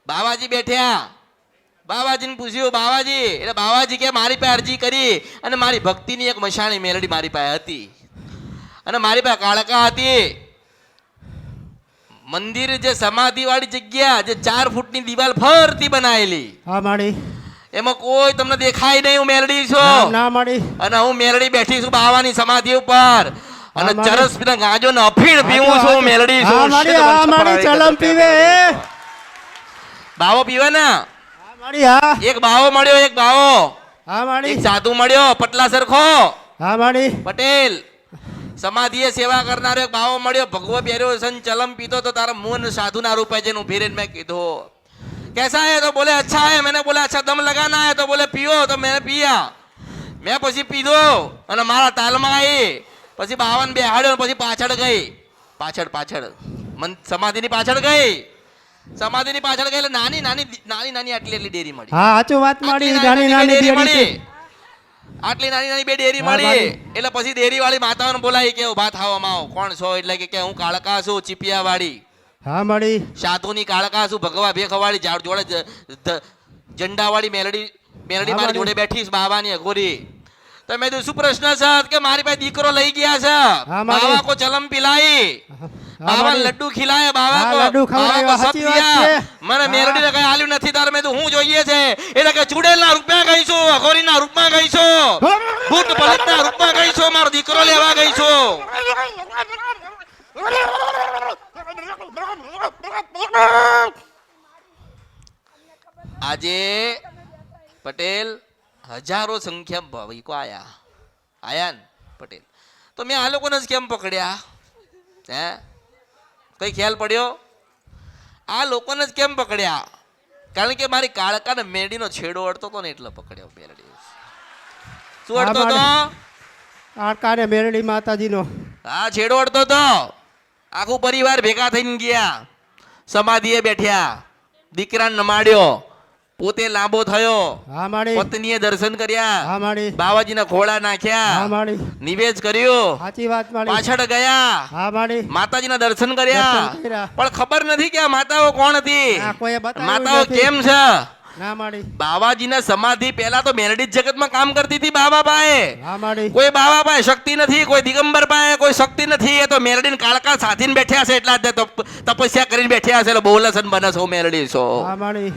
બાવાજી બેઠ્યા. બાવાજીને પૂછ્યું, બાવાજી, એટલે બાવાજી કે મારી પાસે અરજી કરી અને મારી ભક્તિની એક મશાણી મેલડી મારી પાસે હતી અને મારી પાસે કાળકા હતી. મંદિર જે સમાધિ વાળી જગ્યા, જે 4 ફૂટની દિવાલ ફરતી બનાવેલી, હા માડી, એમાં કોઈ તમને દેખાય નહીં. હું મેલડી છું ના માડી, અને હું મેલડી બેઠી છું બાવાની સમાધિ ઉપર અને માડી. ચરસ પીને ગાંજો ને અફીણ પીવું છું. હું મેલડી હા છું. માડી, હા માડી, ચલમ પીવે. બાવો પીવે ને. હા માડી, હા. એક બાવો મળ્યો, એક બાવો, હા માડી, એક સાધુ મળ્યો, પટલા સરખો હા માડી, પટેલ. સમાધિએ સેવા કરનારો એક બાવો મળ્યો, ભગવો પહેર્યો, સન ચલમ પીતો તો તારા મુંહ સાધુ ના રૂપે જઈને ઉભી રહીને મેં કીધું, कैसा है? तो बोले अच्छा है. मैंने बोला अच्छा दम लगाना है? तो बोले पियो. तो मैंने पिया. મેં પછી પીધો અને મારા તાલમાં આવી. પછી બાવન બેહાડ્યો પછી પાછળ ગઈ, પાછળ સમાધિની પાછળ ગઈ. સમાધિની પાછળ ગઈ એટલે નાની નાની આટલી એટલી ડેરી મળી. હા સાચું વાત માડી, નાની નાની ડેરી ડેરી મળી. છે. આટલી નાની બે ડેરી હા, મળી. માડી. એટલે પછી ડેરી વાળી માતાઓને બોલાવી કે ઉભા થાવામાં આવો. કોણ છો? એટલે કે હું કાળકા છું, ચીપિયા વાળી. હા માડી, સાધુની કાળકા છું, ભગવા ભેખવાળી જોડે ઝંડા વાળી મેલડી હા, મારી માડી. જોડે બેઠી છે, બાવાની અઘોરી. તો મેં કીધું શું પ્રશ્ન છે? કે મારી પાસે દીકરો લઈ ગયા છે. હા, માડી. બાવા કો ચલમ પિલાઈ, હા બાવા માડી. લડ્ડુ ખિલાય, બાવા હા, કો લડ્ડુ ખવડાવ્યા, બાવા કો સાચી સબ વાત દિયા. છે. મને હા. મેલડીને કઈ આલ્યું નથી. તારે મેં કીધું હું જોઈએ છે? એટલે કે ચુડેલના રૂપમાં ગઈ છું, અઘોરીના રૂપમાં ગઈ છું, ભૂત પલટના રૂપમાં ગઈ છું, મારો દીકરો લેવા ગઈ છું. આજે પટેલ હજારો સંખ્યા ભાવિકો આયા ને પટેલ. તો મેં આ લોકોને જ કેમ પકડ્યા? હે, કઈ ખ્યાલ પડ્યો? આ લોકોને જ કેમ પકડ્યા? કારણ કે મારી કાળકા ને મેરડીનો છેડો અડતો હતો ને એટલે પકડ્યો. મેરડી શું હા, અડતો હતો? આડકાને મેરડી માતાજીનો. હા, છેડો અડતો હતો. આખું પરિવાર ભેગા થઈને ગયા, સમાધિએ બેઠ્યા, દીકરાને નમાડ્યો, પોતે લાંબો થયો, હા માડી, પત્નીએ દર્શન કર્યા, હા માડી, બાવાજીના ખોળા હા નાખ્યા, માડી, નિવેદ કર્યું, સાચી વાત માડી. પાછળ ગયા, હા માડી, માતાજીના દર્શન કર્યા. દર્શન કર્યા. પણ ખબર નથી કે આ માતાઓ કોણ હતી, ના, કોઈએ બતાવ્યું માતાઓ નથી. કેમ છે. ના માડી, બાવાજીના સમાધિ પહેલા તો મેરડી જ જગતમાં કામ કરતી હતી. બાબા પાસે હા માડી, કોઈ બાબા પાસે શક્તિ નથી, કોઈ દિગંબર પાસે કોઈ શક્તિ નથી. એ તો મેરડીને કાળકા સાથીને બેઠ્યા છે, એટલા જ તપસ્યા કરીને બેઠ્યા છે. એટલે બોલસન બનસ હો મેરડી છો. હા માડી,